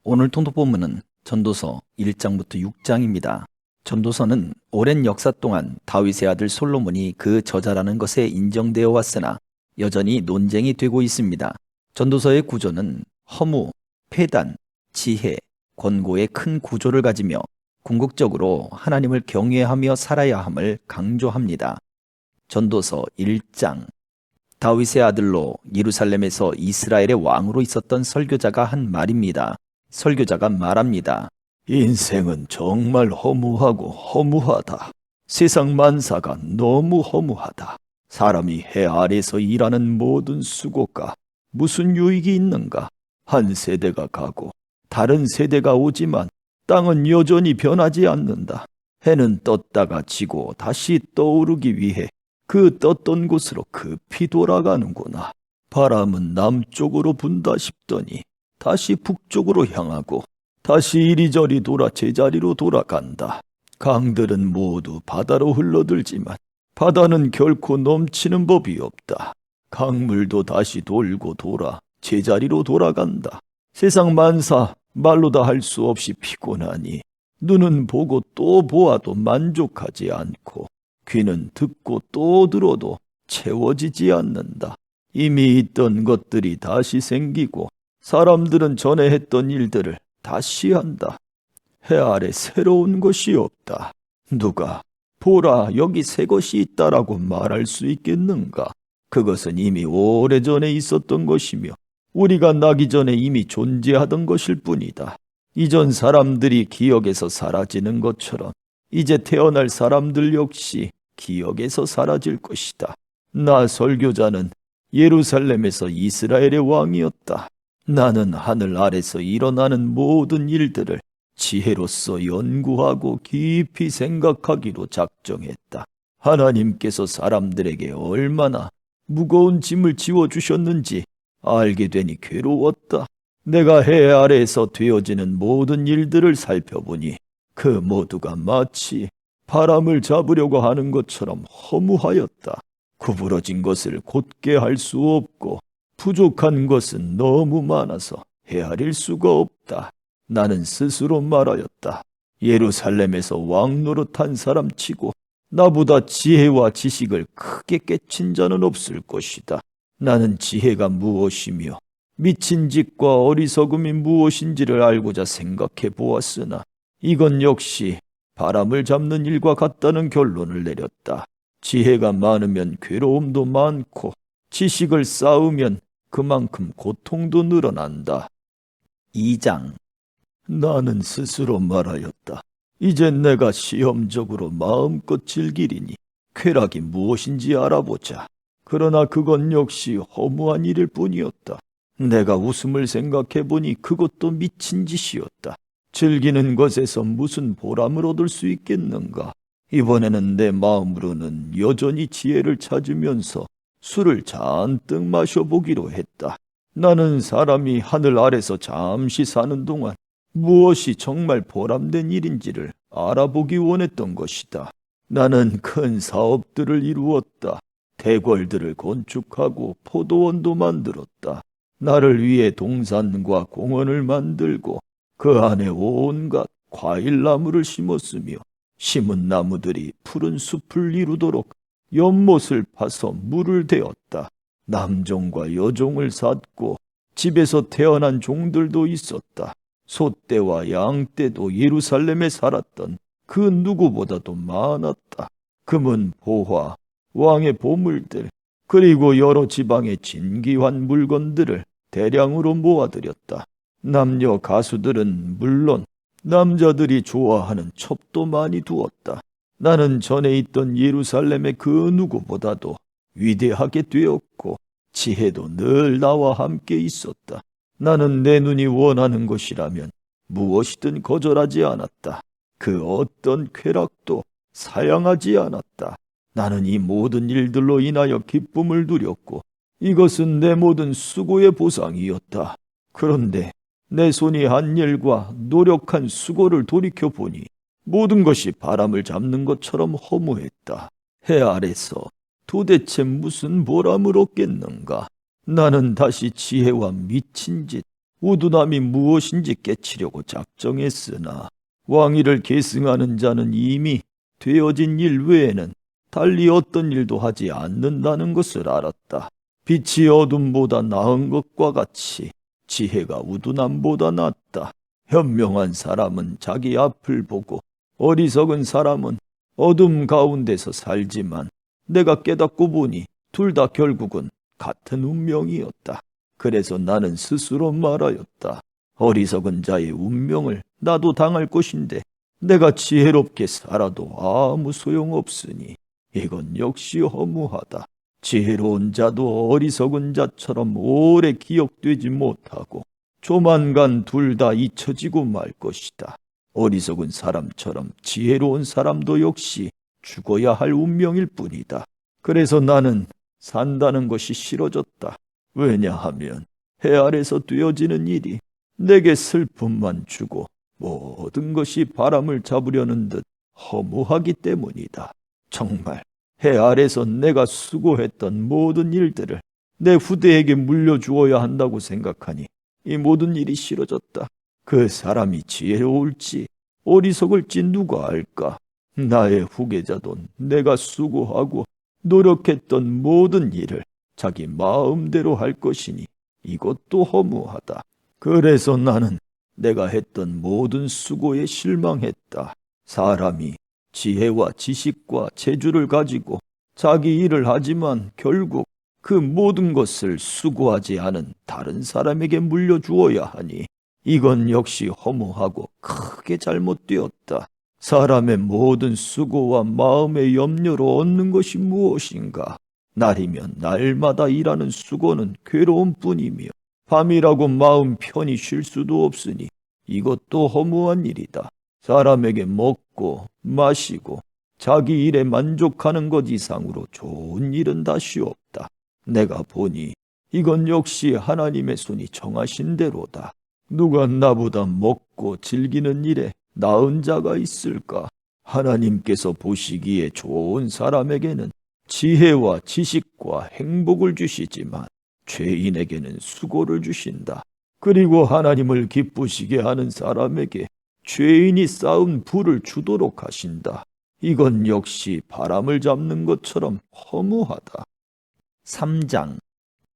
오늘 통독본문은 전도서 1장부터 6장입니다. 전도서는 오랜 역사 동안 다윗의 아들 솔로몬이 그 저자라는 것에 인정되어 왔으나 여전히 논쟁이 되고 있습니다. 전도서의 구조는 허무, 폐단, 지혜, 권고의 큰 구조를 가지며 궁극적으로 하나님을 경외하며 살아야 함을 강조합니다. 전도서 1장. 다윗의 아들로 예루살렘에서 이스라엘의 왕으로 있었던 설교자가 한 말입니다. 설교자가 말합니다. 인생은 정말 허무하고 허무하다. 세상 만사가 너무 허무하다. 사람이 해 아래서 일하는 모든 수고가 무슨 유익이 있는가? 한 세대가 가고 다른 세대가 오지만 땅은 여전히 변하지 않는다. 해는 떴다가 지고 다시 떠오르기 위해 그 떴던 곳으로 급히 돌아가는구나. 바람은 남쪽으로 분다 싶더니 다시 북쪽으로 향하고 다시 이리저리 돌아 제자리로 돌아간다. 강들은 모두 바다로 흘러들지만 바다는 결코 넘치는 법이 없다. 강물도 다시 돌고 돌아 제자리로 돌아간다. 세상 만사 말로 다 할 수 없이 피곤하니 눈은 보고 또 보아도 만족하지 않고 귀는 듣고 또 들어도 채워지지 않는다. 이미 있던 것들이 다시 생기고 사람들은 전에 했던 일들을 다시 한다. 해 아래 새로운 것이 없다. 누가 보라 여기 새 것이 있다라고 말할 수 있겠는가? 그것은 이미 오래전에 있었던 것이며 우리가 나기 전에 이미 존재하던 것일 뿐이다. 이전 사람들이 기억에서 사라지는 것처럼 이제 태어날 사람들 역시 기억에서 사라질 것이다. 나 설교자는 예루살렘에서 이스라엘의 왕이었다. 나는 하늘 아래서 일어나는 모든 일들을 지혜로서 연구하고 깊이 생각하기로 작정했다. 하나님께서 사람들에게 얼마나 무거운 짐을 지워주셨는지 알게 되니 괴로웠다. 내가 해 아래에서 되어지는 모든 일들을 살펴보니 그 모두가 마치 바람을 잡으려고 하는 것처럼 허무하였다. 구부러진 것을 곧게 할 수 없고 부족한 것은 너무 많아서 헤아릴 수가 없다. 나는 스스로 말하였다. 예루살렘에서 왕 노릇한 사람 치고 나보다 지혜와 지식을 크게 깨친 자는 없을 것이다. 나는 지혜가 무엇이며 미친 짓과 어리석음이 무엇인지를 알고자 생각해 보았으나 이건 역시 바람을 잡는 일과 같다는 결론을 내렸다. 지혜가 많으면 괴로움도 많고 지식을 쌓으면 그만큼 고통도 늘어난다. 2장. 나는 스스로 말하였다. 이젠 내가 시험적으로 마음껏 즐기리니 쾌락이 무엇인지 알아보자. 그러나 그건 역시 허무한 일일 뿐이었다. 내가 웃음을 생각해보니 그것도 미친 짓이었다. 즐기는 것에서 무슨 보람을 얻을 수 있겠는가? 이번에는 내 마음으로는 여전히 지혜를 찾으면서 술을 잔뜩 마셔보기로 했다. 나는 사람이 하늘 아래서 잠시 사는 동안 무엇이 정말 보람된 일인지를 알아보기 원했던 것이다. 나는 큰 사업들을 이루었다. 대궐들을 건축하고 포도원도 만들었다. 나를 위해 동산과 공원을 만들고 그 안에 온갖 과일나무를 심었으며 심은 나무들이 푸른 숲을 이루도록 연못을 파서 물을 대었다. 남종과 여종을 샀고 집에서 태어난 종들도 있었다. 소떼와 양떼도 예루살렘에 살았던 그 누구보다도 많았다. 금은 보화, 왕의 보물들, 그리고 여러 지방의 진귀한 물건들을 대량으로 모아들였다. 남녀 가수들은 물론 남자들이 좋아하는 첩도 많이 두었다. 나는 전에 있던 예루살렘의 그 누구보다도 위대하게 되었고 지혜도 늘 나와 함께 있었다. 나는 내 눈이 원하는 것이라면 무엇이든 거절하지 않았다. 그 어떤 쾌락도 사양하지 않았다. 나는 이 모든 일들로 인하여 기쁨을 누렸고 이것은 내 모든 수고의 보상이었다. 그런데 내 손이 한 일과 노력한 수고를 돌이켜보니 모든 것이 바람을 잡는 것처럼 허무했다. 해 아래서 도대체 무슨 보람을 얻겠는가? 나는 다시 지혜와 미친 짓, 우두남이 무엇인지 깨치려고 작정했으나 왕위를 계승하는 자는 이미 되어진 일 외에는 달리 어떤 일도 하지 않는다는 것을 알았다. 빛이 어둠보다 나은 것과 같이 지혜가 우두남보다 낫다. 현명한 사람은 자기 앞을 보고 어리석은 사람은 어둠 가운데서 살지만 내가 깨닫고 보니 둘 다 결국은 같은 운명이었다. 그래서 나는 스스로 말하였다. 어리석은 자의 운명을 나도 당할 것인데 내가 지혜롭게 살아도 아무 소용없으니 이건 역시 허무하다. 지혜로운 자도 어리석은 자처럼 오래 기억되지 못하고 조만간 둘 다 잊혀지고 말 것이다. 어리석은 사람처럼 지혜로운 사람도 역시 죽어야 할 운명일 뿐이다. 그래서 나는 산다는 것이 싫어졌다. 왜냐하면 해 아래서 되어지는 일이 내게 슬픔만 주고 모든 것이 바람을 잡으려는 듯 허무하기 때문이다. 정말 해 아래서 내가 수고했던 모든 일들을 내 후대에게 물려주어야 한다고 생각하니 이 모든 일이 싫어졌다. 그 사람이 지혜로울지 어리석을지 누가 알까? 나의 후계자도 내가 수고하고 노력했던 모든 일을 자기 마음대로 할 것이니 이것도 허무하다. 그래서 나는 내가 했던 모든 수고에 실망했다. 사람이 지혜와 지식과 재주를 가지고 자기 일을 하지만 결국 그 모든 것을 수고하지 않은 다른 사람에게 물려주어야 하니 이건 역시 허무하고 크게 잘못되었다. 사람의 모든 수고와 마음의 염려로 얻는 것이 무엇인가? 날이면 날마다 일하는 수고는 괴로운 뿐이며 밤이라고 마음 편히 쉴 수도 없으니 이것도 허무한 일이다. 사람에게 먹고 마시고 자기 일에 만족하는 것 이상으로 좋은 일은 다시 없다. 내가 보니 이건 역시 하나님의 손이 정하신 대로다. 누가 나보다 먹고 즐기는 일에 나은 자가 있을까? 하나님께서 보시기에 좋은 사람에게는 지혜와 지식과 행복을 주시지만 죄인에게는 수고를 주신다. 그리고 하나님을 기쁘시게 하는 사람에게 죄인이 쌓은 불을 주도록 하신다. 이건 역시 바람을 잡는 것처럼 허무하다. 3장.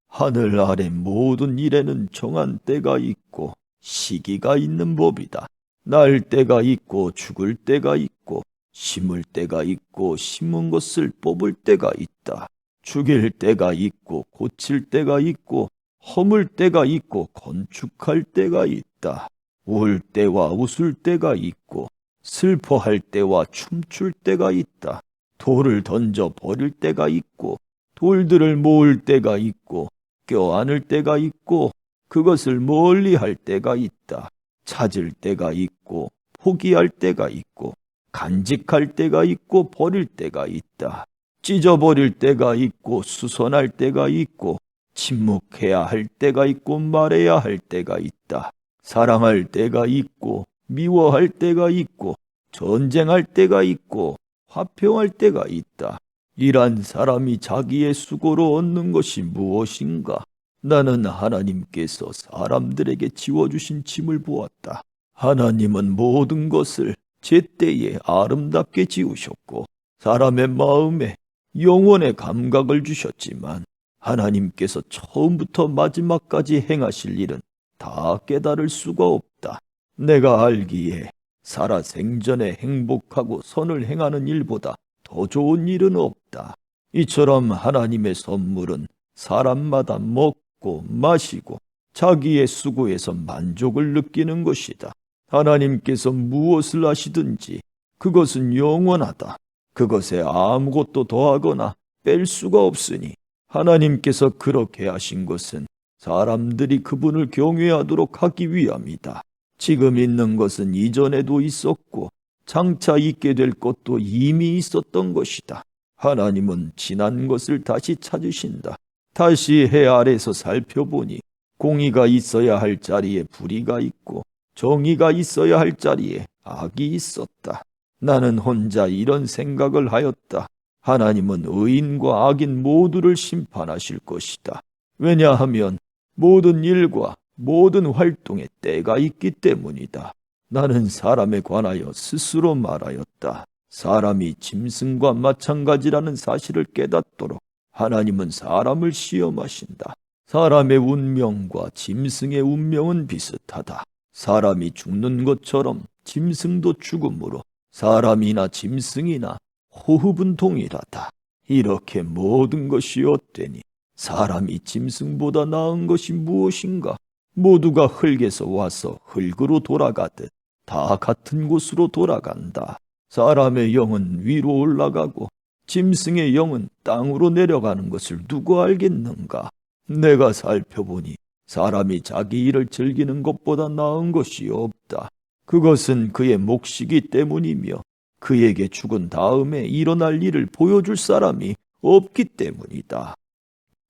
하늘 아래 모든 일에는 정한 때가 있고 시기가 있는 법이다. 날 때가 있고 죽을 때가 있고 심을 때가 있고 심은 것을 뽑을 때가 있다. 죽일 때가 있고 고칠 때가 있고 허물 때가 있고 건축할 때가 있다. 울 때와 웃을 때가 있고 슬퍼할 때와 춤출 때가 있다. 돌을 던져 버릴 때가 있고 돌들을 모을 때가 있고 껴안을 때가 있고 그것을 멀리 할 때가 있다. 찾을 때가 있고 포기할 때가 있고 간직할 때가 있고 버릴 때가 있다. 찢어버릴 때가 있고 수선할 때가 있고 침묵해야 할 때가 있고 말해야 할 때가 있다. 사랑할 때가 있고 미워할 때가 있고 전쟁할 때가 있고 화평할 때가 있다. 일한 사람이 자기의 수고로 얻는 것이 무엇인가? 나는 하나님께서 사람들에게 지워주신 짐을 보았다. 하나님은 모든 것을 제때에 아름답게 지으셨고 사람의 마음에 영혼의 감각을 주셨지만 하나님께서 처음부터 마지막까지 행하실 일은 다 깨달을 수가 없다. 내가 알기에 살아 생전에 행복하고 선을 행하는 일보다 더 좋은 일은 없다. 이처럼 하나님의 선물은 사람마다 먹고 마시고 자기의 수고에서 만족을 느끼는 것이다. 하나님께서 무엇을 하시든지 그것은 영원하다. 그것에 아무것도 더하거나 뺄 수가 없으니 하나님께서 그렇게 하신 것은 사람들이 그분을 경외하도록 하기 위함이다. 지금 있는 것은 이전에도 있었고 장차 있게 될 것도 이미 있었던 것이다. 하나님은 지난 것을 다시 찾으신다. 다시 해 아래서 살펴보니 공의가 있어야 할 자리에 불의가 있고 정의가 있어야 할 자리에 악이 있었다. 나는 혼자 이런 생각을 하였다. 하나님은 의인과 악인 모두를 심판하실 것이다. 왜냐하면 모든 일과 모든 활동에 때가 있기 때문이다. 나는 사람에 관하여 스스로 말하였다. 사람이 짐승과 마찬가지라는 사실을 깨닫도록 하나님은 사람을 시험하신다. 사람의 운명과 짐승의 운명은 비슷하다. 사람이 죽는 것처럼 짐승도 죽으므로 사람이나 짐승이나 호흡은 동일하다. 이렇게 모든 것이 헛되니 사람이 짐승보다 나은 것이 무엇인가? 모두가 흙에서 와서 흙으로 돌아가듯 다 같은 곳으로 돌아간다. 사람의 영은 위로 올라가고 짐승의 영은 땅으로 내려가는 것을 누가 알겠는가? 내가 살펴보니 사람이 자기 일을 즐기는 것보다 나은 것이 없다. 그것은 그의 몫이기 때문이며 그에게 죽은 다음에 일어날 일을 보여줄 사람이 없기 때문이다.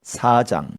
4장.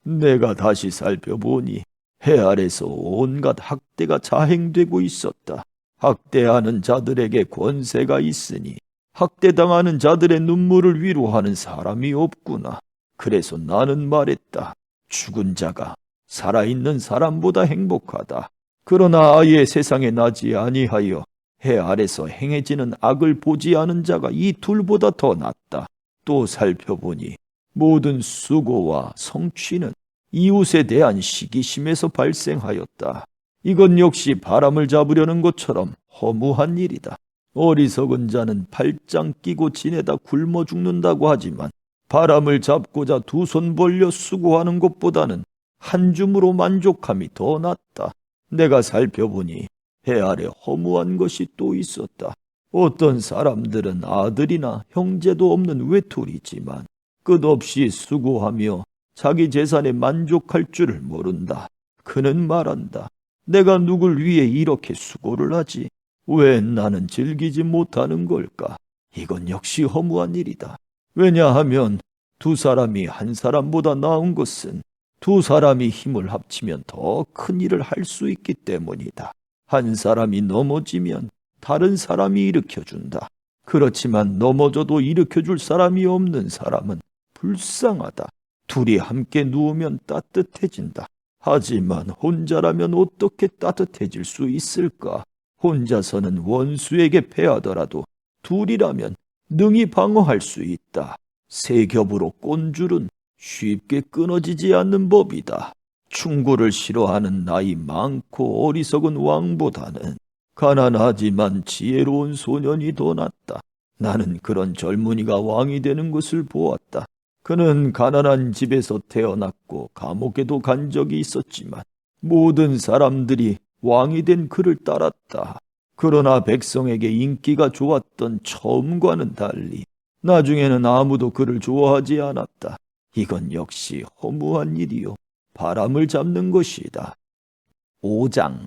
내가 다시 살펴보니 해 아래서 온갖 학대가 자행되고 있었다. 학대하는 자들에게 권세가 있으니 학대당하는 자들의 눈물을 위로하는 사람이 없구나. 그래서 나는 말했다. 죽은 자가 살아있는 사람보다 행복하다. 그러나 아예 세상에 나지 아니하여 해 아래서 행해지는 악을 보지 않은 자가 이 둘보다 더 낫다. 또 살펴보니 모든 수고와 성취는 이웃에 대한 시기심에서 발생하였다. 이건 역시 바람을 잡으려는 것처럼 허무한 일이다. 어리석은 자는 팔짱 끼고 지내다 굶어 죽는다고 하지만 바람을 잡고자 두 손 벌려 수고하는 것보다는 한 줌으로 만족함이 더 낫다. 내가 살펴보니 해 아래 허무한 것이 또 있었다. 어떤 사람들은 아들이나 형제도 없는 외톨이지만 끝없이 수고하며 자기 재산에 만족할 줄을 모른다. 그는 말한다. 내가 누굴 위해 이렇게 수고를 하지? 왜 나는 즐기지 못하는 걸까? 이건 역시 허무한 일이다. 왜냐하면 두 사람이 한 사람보다 나은 것은 두 사람이 힘을 합치면 더 큰 일을 할 수 있기 때문이다. 한 사람이 넘어지면 다른 사람이 일으켜준다. 그렇지만 넘어져도 일으켜줄 사람이 없는 사람은 불쌍하다. 둘이 함께 누우면 따뜻해진다. 하지만 혼자라면 어떻게 따뜻해질 수 있을까? 혼자서는 원수에게 패하더라도 둘이라면 능히 방어할 수 있다. 세 겹으로 꼰 줄은 쉽게 끊어지지 않는 법이다. 충고를 싫어하는 나이 많고 어리석은 왕보다는 가난하지만 지혜로운 소년이 더 낫다. 나는 그런 젊은이가 왕이 되는 것을 보았다. 그는 가난한 집에서 태어났고 감옥에도 간 적이 있었지만 모든 사람들이 왕이 된 그를 따랐다. 그러나 백성에게 인기가 좋았던 처음과는 달리 나중에는 아무도 그를 좋아하지 않았다. 이건 역시 허무한 일이요 바람을 잡는 것이다. 5장.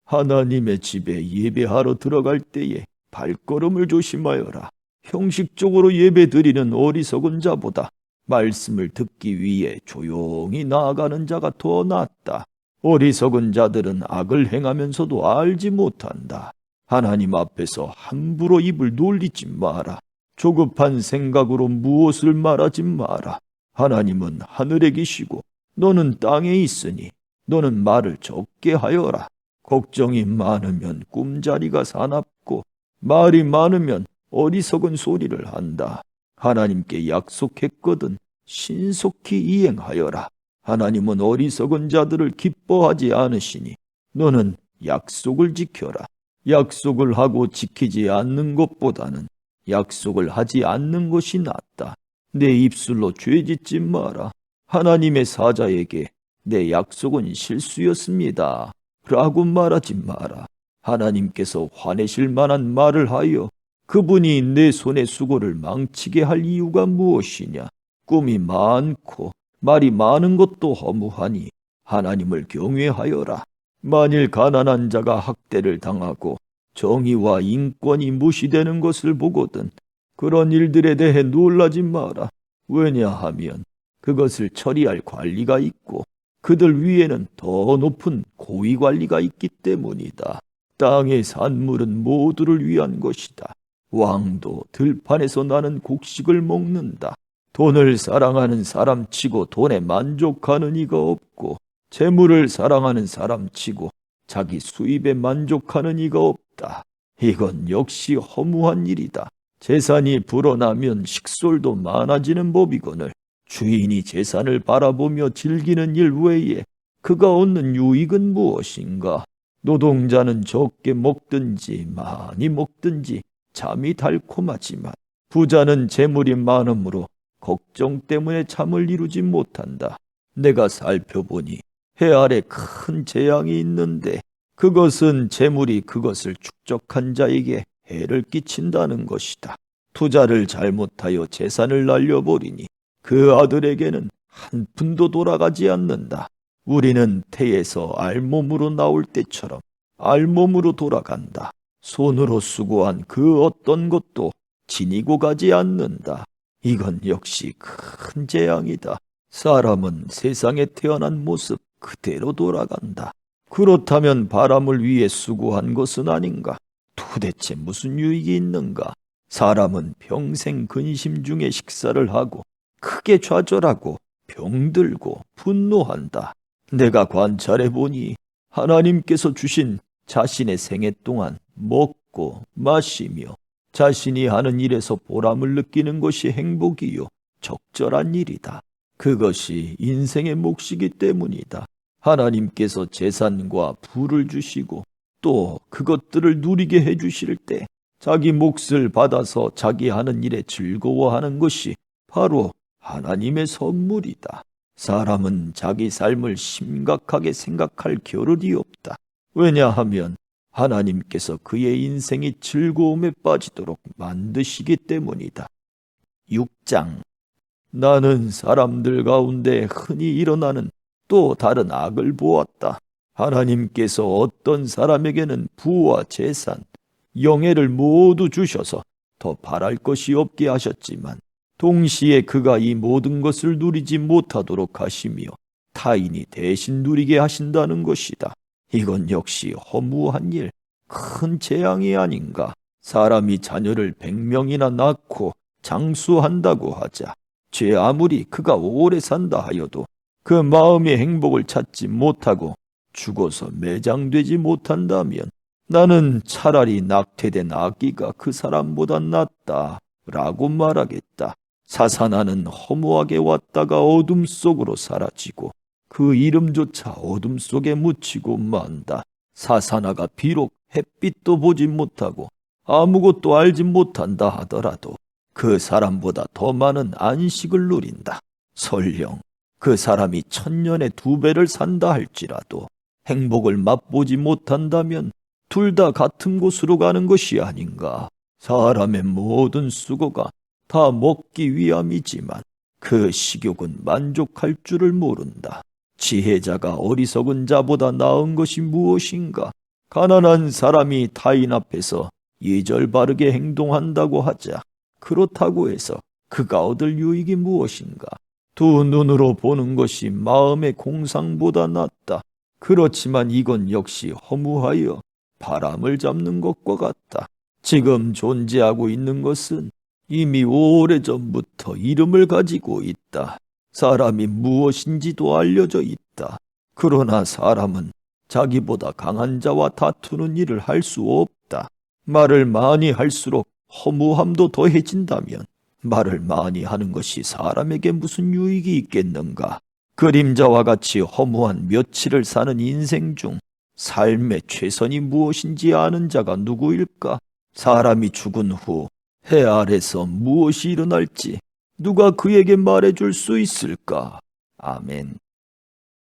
하나님의 집에 예배하러 들어갈 때에 발걸음을 조심하여라. 형식적으로 예배드리는 어리석은 자보다 말씀을 듣기 위해 조용히 나아가는 자가 더 낫다. 어리석은 자들은 악을 행하면서도 알지 못한다. 하나님 앞에서 함부로 입을 놀리지 마라. 조급한 생각으로 무엇을 말하지 마라. 하나님은 하늘에 계시고 너는 땅에 있으니 너는 말을 적게 하여라. 걱정이 많으면 꿈자리가 사납고 말이 많으면 어리석은 소리를 한다. 하나님께 약속했거든 신속히 이행하여라. 하나님은 어리석은 자들을 기뻐하지 않으시니 너는 약속을 지켜라. 약속을 하고 지키지 않는 것보다는 약속을 하지 않는 것이 낫다. 내 입술로 죄짓지 마라. 하나님의 사자에게 내 약속은 실수였습니다. 라고 말하지 마라. 하나님께서 화내실 만한 말을 하여 그분이 내 손의 수고를 망치게 할 이유가 무엇이냐? 꿈이 많고 말이 많은 것도 허무하니 하나님을 경외하여라. 만일 가난한 자가 학대를 당하고 정의와 인권이 무시되는 것을 보거든 그런 일들에 대해 놀라지 마라. 왜냐하면 그것을 처리할 관리가 있고 그들 위에는 더 높은 고위 관리가 있기 때문이다. 땅의 산물은 모두를 위한 것이다. 왕도 들판에서 나는 곡식을 먹는다. 돈을 사랑하는 사람치고 돈에 만족하는 이가 없고 재물을 사랑하는 사람치고 자기 수입에 만족하는 이가 없다. 이건 역시 허무한 일이다. 재산이 불어나면 식솔도 많아지는 법이거늘 주인이 재산을 바라보며 즐기는 일 외에 그가 얻는 유익은 무엇인가? 노동자는 적게 먹든지 많이 먹든지 잠이 달콤하지만 부자는 재물이 많으므로 걱정 때문에 잠을 이루지 못한다. 내가 살펴보니 해 아래 큰 재앙이 있는데 그것은 재물이 그것을 축적한 자에게 해를 끼친다는 것이다. 투자를 잘못하여 재산을 날려버리니 그 아들에게는 한 푼도 돌아가지 않는다. 우리는 태에서 알몸으로 나올 때처럼 알몸으로 돌아간다. 손으로 수고한 그 어떤 것도 지니고 가지 않는다. 이건 역시 큰 재앙이다. 사람은 세상에 태어난 모습 그대로 돌아간다. 그렇다면 바람을 위해 수고한 것은 아닌가? 도대체 무슨 유익이 있는가? 사람은 평생 근심 중에 식사를 하고 크게 좌절하고 병들고 분노한다. 내가 관찰해 보니 하나님께서 주신 자신의 생애 동안 먹고 마시며 자신이 하는 일에서 보람을 느끼는 것이 행복이요 적절한 일이다. 그것이 인생의 몫이기 때문이다. 하나님께서 재산과 부를 주시고 또 그것들을 누리게 해주실 때 자기 몫을 받아서 자기 하는 일에 즐거워하는 것이 바로 하나님의 선물이다. 사람은 자기 삶을 심각하게 생각할 겨를이 없다. 왜냐하면 하나님께서 그의 인생이 즐거움에 빠지도록 만드시기 때문이다. 6장. 나는 사람들 가운데 흔히 일어나는 또 다른 악을 보았다. 하나님께서 어떤 사람에게는 부와 재산, 영예를 모두 주셔서 더 바랄 것이 없게 하셨지만 동시에 그가 이 모든 것을 누리지 못하도록 하시며 타인이 대신 누리게 하신다는 것이다. 이건 역시 허무한 일, 큰 재앙이 아닌가. 사람이 자녀를 100명이나 낳고 장수한다고 하자. 죄 아무리 그가 오래 산다 하여도 그 마음의 행복을 찾지 못하고 죽어서 매장되지 못한다면 나는 차라리 낙태된 아기가 그 사람보다 낫다 라고 말하겠다. 사사나는 허무하게 왔다가 어둠 속으로 사라지고 그 이름조차 어둠 속에 묻히고 만다. 사사나가 비록 햇빛도 보지 못하고 아무것도 알지 못한다 하더라도 그 사람보다 더 많은 안식을 누린다. 설령 그 사람이 1000년에 2배를 산다 할지라도 행복을 맛보지 못한다면 둘 다 같은 곳으로 가는 것이 아닌가. 사람의 모든 수고가 다 먹기 위함이지만 그 식욕은 만족할 줄을 모른다. 지혜자가 어리석은 자보다 나은 것이 무엇인가? 가난한 사람이 타인 앞에서 예절 바르게 행동한다고 하자. 그렇다고 해서 그가 얻을 유익이 무엇인가? 두 눈으로 보는 것이 마음의 공상보다 낫다. 그렇지만 이건 역시 허무하여 바람을 잡는 것과 같다. 지금 존재하고 있는 것은 이미 오래전부터 이름을 가지고 있다. 사람이 무엇인지도 알려져 있다. 그러나 사람은 자기보다 강한 자와 다투는 일을 할 수 없다. 말을 많이 할수록 허무함도 더해진다면 말을 많이 하는 것이 사람에게 무슨 유익이 있겠는가? 그림자와 같이 허무한 며칠을 사는 인생 중 삶의 최선이 무엇인지 아는 자가 누구일까? 사람이 죽은 후 해 아래서 무엇이 일어날지 누가 그에게 말해줄 수 있을까? 아멘.